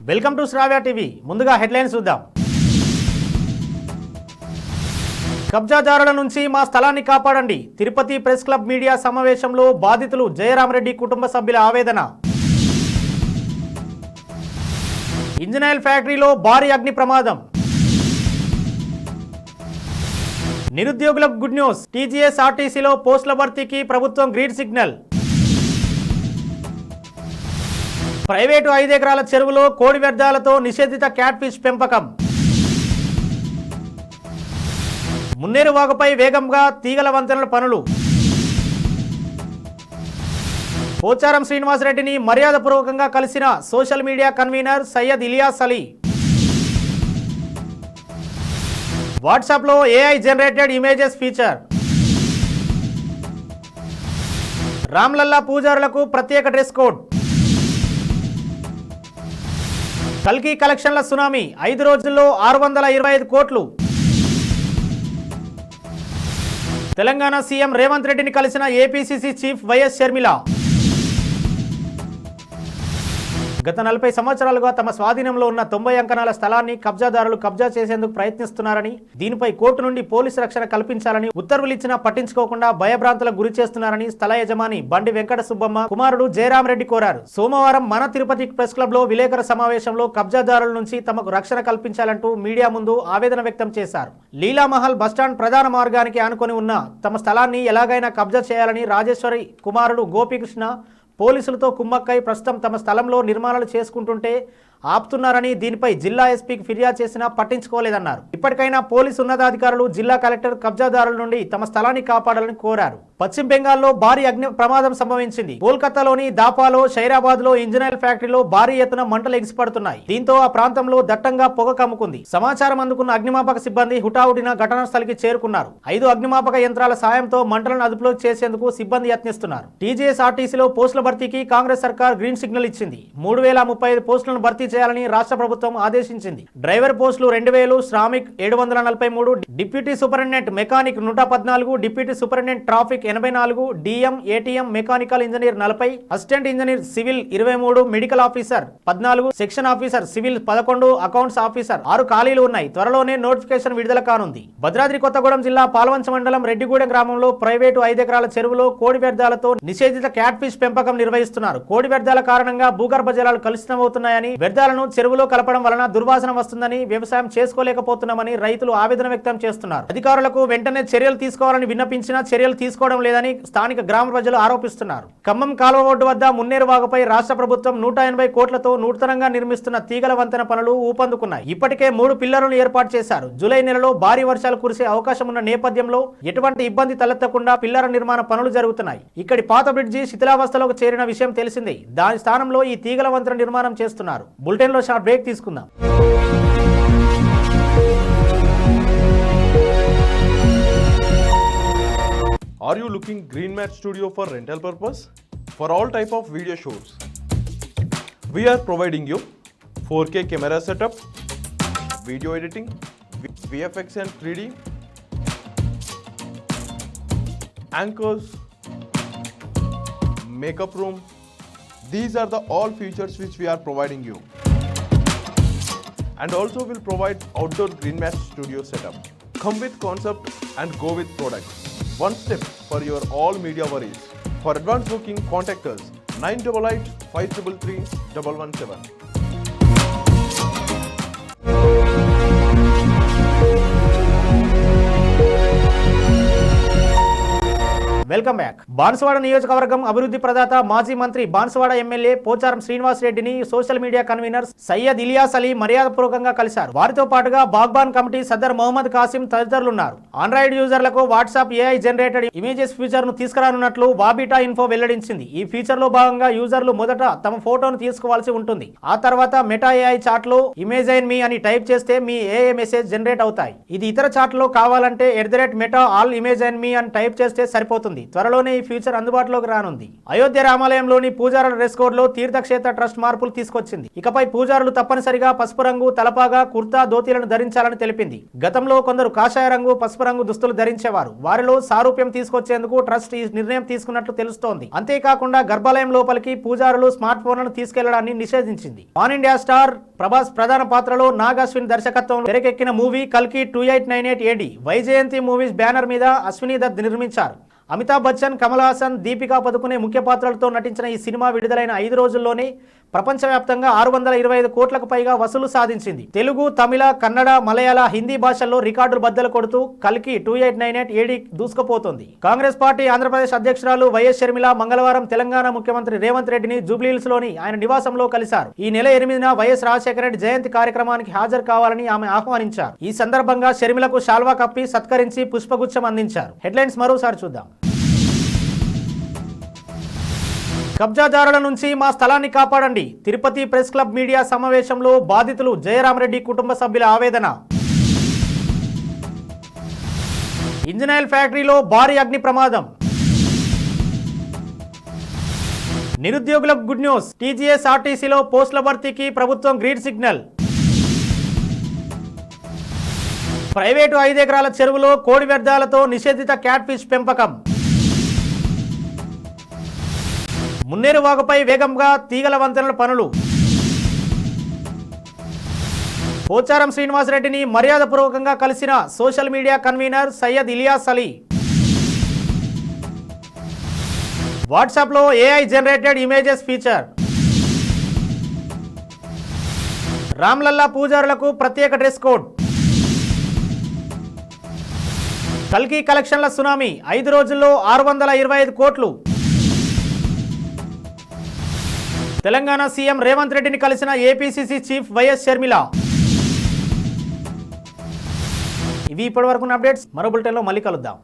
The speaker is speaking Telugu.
Welcome to Shravya TV. ముందుగా హెడ్లైన్స్ చూద్దాం. కబ్జాదారుల నుంచి మా స్థలాన్ని కాపాడండి. తిరుపతి ప్రెస్ క్లబ్ మీడియా సమావేశంలో బాధితులు జయరామరెడ్డి కుటుంబ సభ్యుల ఆవేదన. ఇంజనీర్ ఫ్యాక్టరీలో భారీ అగ్ని ప్రమాదం. నిరుద్యోగులకు గుడ్ న్యూస్. టీజీఎస్ఆర్టీసీలో పోస్టుల భర్తీకి ప్రభుత్వం గ్రీన్ సిగ్నల్. ప్రైవేటు 5 ఎకరాల చెరువులో కోడి వ్యర్థాలతో నిషేధిత క్యాట్ ఫిష్ పెంపకం. మున్నేరు వాగుపై వేగంగా తీగల వంతెనల పనులు. పోచారం శ్రీనివాసరెడ్డిని మర్యాదపూర్వకంగా కలిసిన social media convener Syed Ilyas Ali. వాట్సాప్లో AI generated images feature. Ramlalla పూజారులకు ప్రత్యేక డ్రెస్ కోడ్. కల్కి కలెక్షన్ల సునామీ. 5 రోజుల్లో 625 కోట్లు. తెలంగాణ సీఎం రేవంత్ రెడ్డిని కలిసిన ఏపీసీసీ చీఫ్ వైఎస్ షర్మిల. గత 40 సంవత్సరాలుగా తమ స్వాధీనంలో ఉన్న 90 అంకణాల స్థలాన్ని కబ్జాదారులు కబ్జా చేసేందుకు ప్రయత్నిస్తున్నారని, దీనిపై కోర్టు నుండి పోలీసు రక్షణ కల్పించాలని ఉత్తర్వులిచ్చినా పట్టించుకోకుండా భయభ్రాంతులకు గురి చేస్తున్నారని స్థల యజమాని బండి వెంకట సుబ్బమ్మ కుమారుడు జయరామరెడ్డి కోరారు. సోమవారం మన తిరుపతి ప్రెస్ క్లబ్ లో విలేకరుల సమావేశంలో కబ్జాదారుల నుంచి తమకు రక్షణ కల్పించాలంటూ మీడియా ముందు ఆవేదన వ్యక్తం చేశారు. లీలామహల్ బస్టాండ్ ప్రధాన మార్గానికి ఆనుకొని ఉన్న తమ స్థలాన్ని ఎలాగైనా కబ్జా చేయాలని రాజేశ్వరి కుమారుడు గోపీకృష్ణ పోలీసులతో కుమ్మక్కై ప్రస్తుతం తమ స్థలంలో నిర్మాణాలు చేసుకుంటుంటే ఆపుతున్నారని, దీనిపై జిల్లా ఎస్పీకి ఫిర్యాదు చేసినా పట్టించుకోలేదన్నారు. ఇప్పటికైనా పోలీసు ఉన్నతాధికారులు జిల్లా కలెక్టర్ కబ్జాదారుల నుండి తమ స్థలాన్ని కాపాడాలని కోరారు. పశ్చిమ బెంగాల్లో భారీ అగ్ని ప్రమాదం సంభవించింది. కోల్కతాలోని దాపాలో, షైరాబాద్ లో ఇంజనీర్ ఫ్యాక్టరీలో భారీ ఎత్తున మంటలు ఎగిసిపడుతున్నాయి. దీంతో ఆ ప్రాంతంలో దట్టంగా పొగ కమ్ముకుంది. సమాచారం అందుకున్న అగ్నిమాపక సిబ్బంది హుటాహుటిన ఘటనా స్థలికి చేరుకున్నారు. 5 అగ్నిమాపక యంత్రాల సాయంతో మంటలను అదుపులో చేసేందుకు సిబ్బంది యత్నిస్తున్నారు. టీజీఎస్ఆర్టీసీలో పోస్టుల భర్తీకి కాంగ్రెస్ సర్కార్ గ్రీన్ సిగ్నల్ ఇచ్చింది. 3035 పోస్టులను భర్తీ చేయాలని రాష్ట్ర ప్రభుత్వం ఆదేశించింది. డ్రైవర్ పోస్టులు 2000, Shramik 743, deputy superintendent mechanic 114, deputy superintendent traffic 84, DM ATM mechanical engineer 40, assistant engineer civil 23, medical officer 14, section officer civil 11, accounts officer 6 ఖాళీలు ఉన్నాయి. త్వరలోనే నోటిఫికేషన్ విడుదల కానుంది. భద్రాద్రి కొత్తగూడెం జిల్లా పాల్వంచ మండలం రెడ్డిగూడెం గ్రామంలో ప్రైవేటు 5 ఎకరాల చెరువులో కోడి వ్యర్థాలతో నిషేధిత క్యాట్ ఫిష్ పెంపకం నిర్వహిస్తున్నారు. కోడి వ్యర్థాల కారణంగా భూగర్భ జలాలు కలుషితమవుతున్నాయని, వ్యర్థాలను చెరువులో కలపడం వలన దుర్వాసన వస్తుందని, వ్యవసాయం చేసుకోలేకపోతున్నామని రైతులు ఆవేదన వ్యక్తం చేస్తున్నారు. అధికారులకు వెంటనే చర్యలు తీసుకోవాలని విన్నపించినా చర్యలు తీసుకోవడం లేదని స్థానిక గ్రామ ప్రజలు ఆరోపిస్తున్నారు. ఖమ్మం కాలువ ఒడ్డు వద్ద మున్నేరు వాగుపై రాష్ట్ర ప్రభుత్వం 180 కోట్లతో నూతనంగా నిర్మిస్తున్న తీగల వంతెన పనులు ఊపందుకున్నాయి. ఇప్పటికే 3 పిల్లర్లను ఏర్పాటు చేశారు. జూలై నెలలో భారీ వర్షాలు కురిసే అవకాశం ఉన్న నేపథ్యంలో ఎటువంటి ఇబ్బంది తలెత్తకుండా పిల్లర నిర్మాణ పనులు జరుగుతున్నాయి. ఇక్కడి పాత బ్రిడ్జి శిథిలావస్థలోకి చేరిన విషయం తెలిసిందే. దాని స్థానంలో ఈ తీగల వంతెన నిర్మాణం చేస్తున్నారు. బులెటిన్ లో షార్ట్ బ్రేక్ తీసుకుందాం. Are you looking Green Mat Studio for rental purpose? For all type of video shoots, we are providing you 4K camera setup, video editing, VFX and 3D, anchors, makeup room. These are the all features which we are providing you. And also will provide outdoor Green Mat Studio setup. Come with concept and go with product. One step for your all media worries. For advance booking, contact us 988 533 117. Welcome back. Banswada నియోజకవర్గం అభివృద్ధి ప్రదాత మాజీ మంత్రి బాన్సువాడ ఎమ్మెల్యే పోచారం శ్రీనివాసరెడ్డిని social media convener Syed Ilyas Ali మర్యాదపూర్వకంగా కలిశారు. వారితో పాటుగా బాగ్బాన్ కమిటీ సదర్ మొహమ్మద్ కాసిం తదితరులున్నారు. ఆండ్రాయిడ్ యూజర్లకు WhatsApp AI generated images feature ను తీసుకురానున్నట్లు వాబిటా ఇన్ఫో వెల్లడించింది. ఈ ఫీచర్ లో భాగంగా యూజర్లు మొదట తమ ఫోటోను తీసుకోవాల్సి ఉంటుంది. ఆ తర్వాత మెటా ఏఐ చాట్ లో ఇమేజైన్ మీ అని టైప్ చేస్తే మీ ఏఐ మెసేజ్ జనరేట్ అవుతాయి. ఇది ఇతర చాట్ లో కావాలంటే @మెటా ఆల్ ఇమేజైన్ మీ అని టైప్ చేస్తే సరిపోతుంది. ఉంది. త్వరలోనే ఈ ఫ్యూచర్ అందుబాటులోకి రానుంది. అయోధ్య రామాలయంలోని పూజారుల డ్రెస్ కోడ్ లో తీర్థక్షేత్ర ట్రస్ట్ మార్పులు తీసుకొచ్చింది. ఇకపై పూజారులు తప్పనిసరిగా పసుపు రంగు తలపాగా, కుర్తా, ధోతీలను ధరించాలని తెలిపింది. గతంలో కొందరు కాషాయ రంగు, పసుపు రంగు దుస్తులు ధరించేవారు. వారిలో సారూప్యం తీసుకొచ్చేందుకు ట్రస్ట్ ఈ నిర్ణయం తీసుకున్నట్లు తెలుస్తోంది. అంతేకాకుండా గర్భాలయం లోపలికి పూజారులు స్మార్ట్ ఫోన్లను తీసుకెళ్లడాన్ని నిషేధించింది. పాన్ ఇండియా స్టార్ ప్రభాస్ ప్రధాన పాత్రలో నాగ్ అశ్విన్ దర్శకత్వంలో తెరకెక్కిన మూవీ కల్కి 2898 AD వైజయంతి మూవీస్ బ్యానర్ మీద అశ్విని దత్ నిర్మించారు. అమితాబ్ బచ్చన్, కమల్ హాసన్, దీపికా పదుకునే ముఖ్య పాత్రలతో నటించిన ఈ సినిమా విడుదలైన 5 రోజుల్లోనే ప్రపంచవ్యాప్తంగా 625 కోట్లకు పైగా వసూలు సాధించింది. తెలుగు, తమిళ, కన్నడ, మలయాళ, హిందీ భాషల్లో రికార్డులు బద్దలు కొడుతూ కల్కి 2898 AD దూసుకుపోతోంది. కాంగ్రెస్ పార్టీ ఆంధ్రప్రదేశ్ అధ్యక్షురాలు వైఎస్ షర్మిల మంగళవారం తెలంగాణ ముఖ్యమంత్రి రేవంత్ రెడ్డిని జూబ్లీహిల్స్ లోని ఆయన నివాసంలో కలిశారు. ఈ నెల 8న వైఎస్ రాజశేఖర రెడ్డి జయంతి కార్యక్రమానికి హాజరు కావాలని ఆమె ఆహ్వానించారు. ఈ సందర్భంగా షర్మిలకు శాల్వా కప్పి సత్కరించి పుష్పగుచ్చం అందించారు. హెడ్లైన్స్ మరోసారి చూద్దాం. కబ్జాదారుల నుంచి మా స్థలాన్ని కాపాడండి. తిరుపతి ప్రెస్ క్లబ్ మీడియా సమావేశంలో బాధితులు జయరామరెడ్డి కుటుంబ సభ్యుల ఆవేదన. ఇంజనీర్ ఫ్యాక్టరీలో భారీ అగ్ని ప్రమాదం. నిరుద్యోగులకు గుడ్ న్యూస్. టీజీఎస్ ఆర్టీసీలో పోస్టుల భర్తీకి ప్రభుత్వం గ్రీన్ సిగ్నల్. ప్రైవేటు 5 ఎకరాల చెరువులో కోడి వ్యర్థాలతో నిషేధిత క్యాట్ ఫిష్ పెంపకం. మున్నేరు వాగుపై వేగంగా తీగల వంతెనల పనులు. పోచారం శ్రీనివాసరెడ్డిని మర్యాదపూర్వకంగా కలిసిన social media convener Syed Ilyas Ali. వాట్సాప్లో AI generated images feature. Ramlalla పూజారులకు ప్రత్యేక డ్రెస్ కోడ్. కల్కి కలెక్షన్ల సునామీ 5 రోజుల్లో 625 కోట్లు. తెలంగాణ సీఎం రేవంత్ రెడ్డిని కలిసిన ఏపీసీసీ చీఫ్ వైఎస్ షర్మిల. ఇవి ఇప్పటివరకు అప్డేట్స్. మరో బులెటిన్లో మళ్ళీ కలుద్దాం.